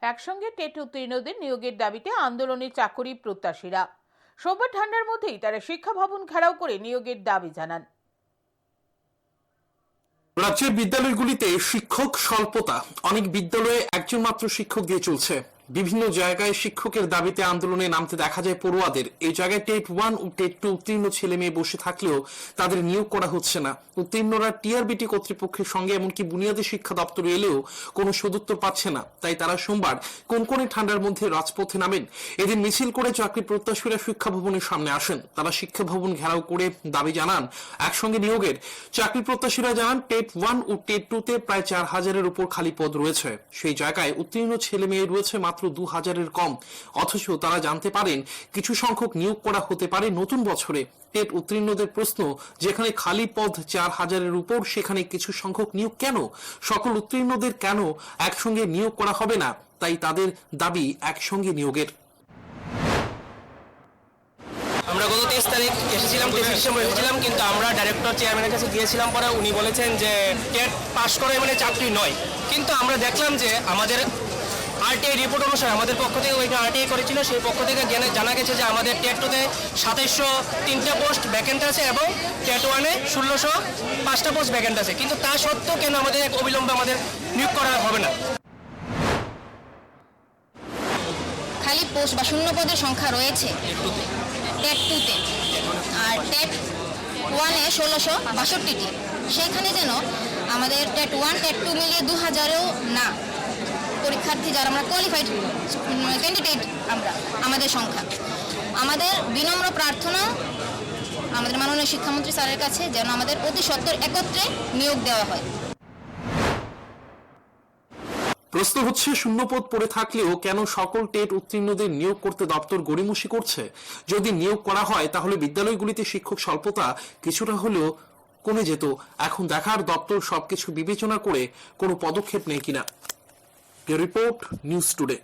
একসঙ্গে টেট উত্তীর্ণদের নিয়োগের দাবিতে আন্দোলনে চাকরি প্রত্যাশীরা। সোমবার ঠান্ডার মধ্যেই তারা শিক্ষা ভবন ঘেরাও করে নিয়োগের দাবি জানান। রাজ্যের বিদ্যালয়গুলিতে শিক্ষক স্বল্পতা, অনেক বিদ্যালয়ে একজন মাত্র শিক্ষক দিয়ে চলছে। বিভিন্ন জায়গায় শিক্ষকের দাবিতে আন্দোলনে নামতে দেখা যায় পড়ুয়াদের। এই জায়গায় টেট 1 ও টেট 2 উত্তীর্ণ ছেলে মেয়ে বসে থাকলেও তাদের নিয়োগ করা হচ্ছে না। উত্তীর্ণরা টিআরবিটি কর্তৃপক্ষের সঙ্গে এমনকি বুনিয়াদী শিক্ষা দপ্তরে এলেও কোনো সদুত্তর পাচ্ছে না। তাই তারা সোমবার কনকনে ঠান্ডার মধ্যে রাজপথে নামেন। এদিন মিছিল করে চাকরি প্রত্যাশীরা শিক্ষা ভবনের সামনে আসেন। তারা শিক্ষা ভবন ঘেরাও করে দাবি জানান একসঙ্গে নিয়োগের। চাকরি প্রত্যাশীরা জানান টেট 1 ও টেট 2 তে প্রায় 4000-এর উপর খালি পদ রয়েছে। সেই জায়গায় উত্তীর্ণ ছেলে মেয়ে রয়েছে মাত্র 2000-এর কম। অথচ তারা জানতে পারেন কিছু সংখ্যক নিয়োগ করা হতে পারে নতুন বছরে। টেট উত্তীর্ণদের প্রশ্ন, যেখানে খালি পদ 4000-এর উপর, সেখানে কিছু সংখ্যক নিয়োগ কেন? সকল উত্তীর্ণদের কেন একসঙ্গে নিয়োগ করা হবে না? তাই তাদের দাবি একসঙ্গে নিয়োগের। আমরা গত 23 তারিখ এসেছিলাম, 23 ডিসেম্বর এসেছিলাম, কিন্তু আমরা ডাইরেক্টর চেয়ারম্যানের কাছে গিয়েছিলাম। পরে উনি বলেছেন যে টেট পাস করে মানে চাকরি নয়। কিন্তু আমরা দেখলাম যে আমাদের আরটিআই রিপোর্ট অনুসারে আমাদের পক্ষ থেকে ওইটা আরটিআই করেছিল, সেই পক্ষ থেকে জানা গেছে যে আমাদের টেট 2-তে 2703টা পোস্ট ভ্যাকেন্ট আছে এবং টেট 1-এ 1605টা পোস্ট ভ্যাকেন্ট আছে। কিন্তু তা সত্ত্বেও কেন আমাদের অবিলম্বে আমাদের নিয়োগ করা হবে না? খালি পোস্ট বা শূন্য পদের সংখ্যা রয়েছে টেট 2-তে, আর টেট 1-এ 1662টি। সেইখানে যেন আমাদের টেট 1 টেট 2 মিলিয়ে 2000-এও না পরীক্ষার্থী যারা আমরা কোয়ালিফাইড ক্যান্ডিডেট আমাদের সংখ্যা। আমাদের বিনম্র প্রার্থনা আমাদের মাননীয় শিক্ষামন্ত্রী স্যারের কাছে যেন আমাদের অতি সত্বর একত্রে নিয়োগ দেওয়া হয়। প্রশ্ন হচ্ছে, শূন্যপদ পড়ে থাকলেও কেন সকল টেট উত্তীর্ণদের নিয়োগ করতে দপ্তর গড়িমসি করছে? যদি নিয়োগ করা হয় তাহলে বিদ্যালয়গুলিতে শিক্ষক স্বল্পতা কিছুটা হলেও কমে যেত। এখন দেখার দপ্তর সবকিছু বিবেচনা করে কোনো পদক্ষেপ নেই কিনা। Report, news today.